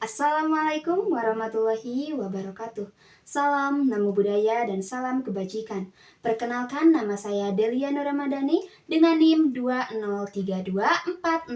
Assalamualaikum warahmatullahi wabarakatuh. Salam namo budaya dan salam kebajikan. Perkenalkan, nama saya Delia Nur Ramadhani dengan NIM 2032400013.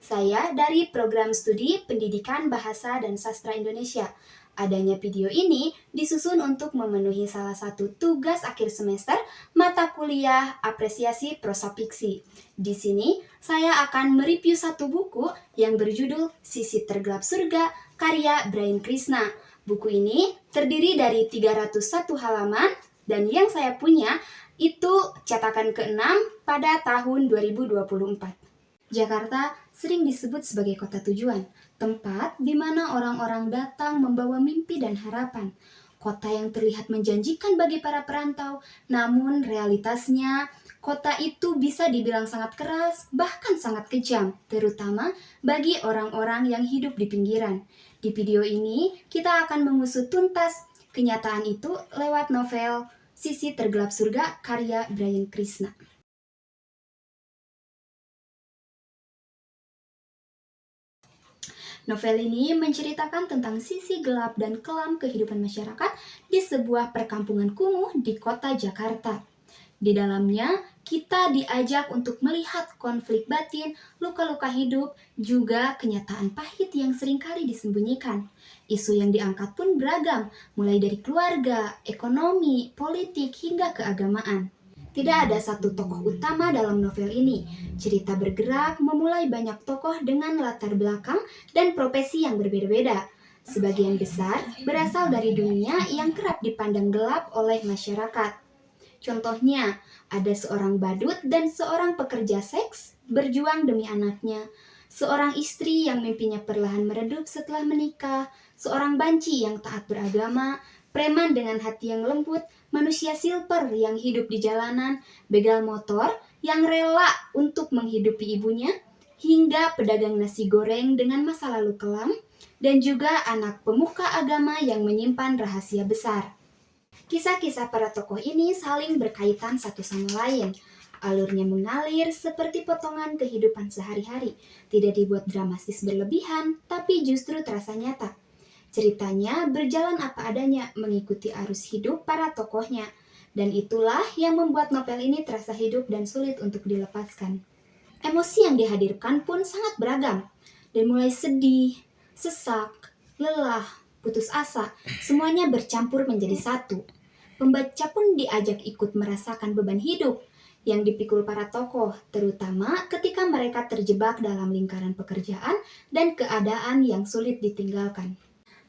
Saya dari Program Studi Pendidikan Bahasa dan Sastra Indonesia. Adanya video ini disusun untuk memenuhi salah satu tugas akhir semester mata kuliah apresiasi prosa fiksi. Di sini saya akan mereview satu buku yang berjudul Sisi Tergelap Surga karya Brian Krishna. Buku ini terdiri dari 301 halaman dan yang saya punya itu cetakan ke-6 pada tahun 2024. Jakarta sering disebut sebagai kota tujuan, tempat di mana orang-orang datang membawa mimpi dan harapan. Kota yang terlihat menjanjikan bagi para perantau, namun realitasnya kota itu bisa dibilang sangat keras, bahkan sangat kejam, terutama bagi orang-orang yang hidup di pinggiran. Di video ini, kita akan mengusut tuntas kenyataan itu lewat novel Sisi Tergelap Surga karya Brian Krishna. Novel ini menceritakan tentang sisi gelap dan kelam kehidupan masyarakat di sebuah perkampungan kumuh di kota Jakarta. Di dalamnya, kita diajak untuk melihat konflik batin, luka-luka hidup, juga kenyataan pahit yang seringkali disembunyikan. Isu yang diangkat pun beragam, mulai dari keluarga, ekonomi, politik, hingga keagamaan. Tidak ada satu tokoh utama dalam novel ini. Cerita bergerak memulai banyak tokoh dengan latar belakang dan profesi yang berbeda-beda. Sebagian besar berasal dari dunia yang kerap dipandang gelap oleh masyarakat. Contohnya, ada seorang badut dan seorang pekerja seks berjuang demi anaknya, seorang istri yang mimpinya perlahan meredup setelah menikah, seorang banci yang taat beragama, preman dengan hati yang lembut, manusia silver yang hidup di jalanan, begal motor yang rela untuk menghidupi ibunya, hingga pedagang nasi goreng dengan masa lalu kelam, dan juga anak pemuka agama yang menyimpan rahasia besar. Kisah-kisah para tokoh ini saling berkaitan satu sama lain. Alurnya mengalir seperti potongan kehidupan sehari-hari, tidak dibuat dramatis berlebihan, tapi justru terasa nyata. Ceritanya berjalan apa adanya, mengikuti arus hidup para tokohnya, dan itulah yang membuat novel ini terasa hidup dan sulit untuk dilepaskan. Emosi yang dihadirkan pun sangat beragam, dan mulai sedih, sesak, lelah, putus asa, semuanya bercampur menjadi satu. Pembaca pun diajak ikut merasakan beban hidup yang dipikul para tokoh, terutama ketika mereka terjebak dalam lingkaran pekerjaan dan keadaan yang sulit ditinggalkan.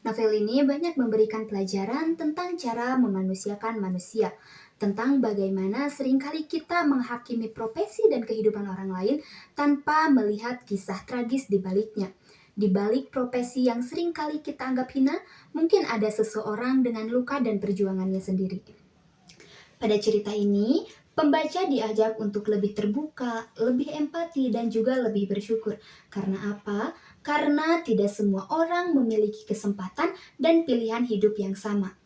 Novel ini banyak memberikan pelajaran tentang cara memanusiakan manusia, tentang bagaimana seringkali kita menghakimi profesi dan kehidupan orang lain tanpa melihat kisah tragis di baliknya. Di balik profesi yang seringkali kita anggap hina, mungkin ada seseorang dengan luka dan perjuangannya sendiri. Pada cerita ini, pembaca diajak untuk lebih terbuka, lebih empati, dan juga lebih bersyukur. Karena apa? Karena tidak semua orang memiliki kesempatan dan pilihan hidup yang sama.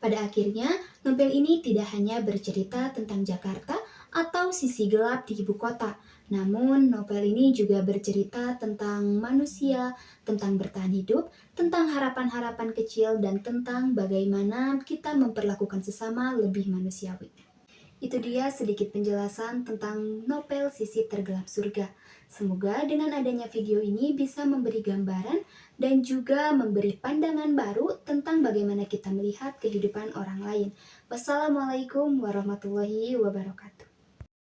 Pada akhirnya, novel ini tidak hanya bercerita tentang Jakarta atau sisi gelap di ibu kota, namun novel ini juga bercerita tentang manusia, tentang bertahan hidup, tentang harapan-harapan kecil, dan tentang bagaimana kita memperlakukan sesama lebih manusiawi. Itu dia sedikit penjelasan tentang novel Sisi Tergelap Surga. Semoga dengan adanya video ini bisa memberi gambaran dan juga memberi pandangan baru tentang bagaimana kita melihat kehidupan orang lain. Wassalamualaikum warahmatullahi wabarakatuh.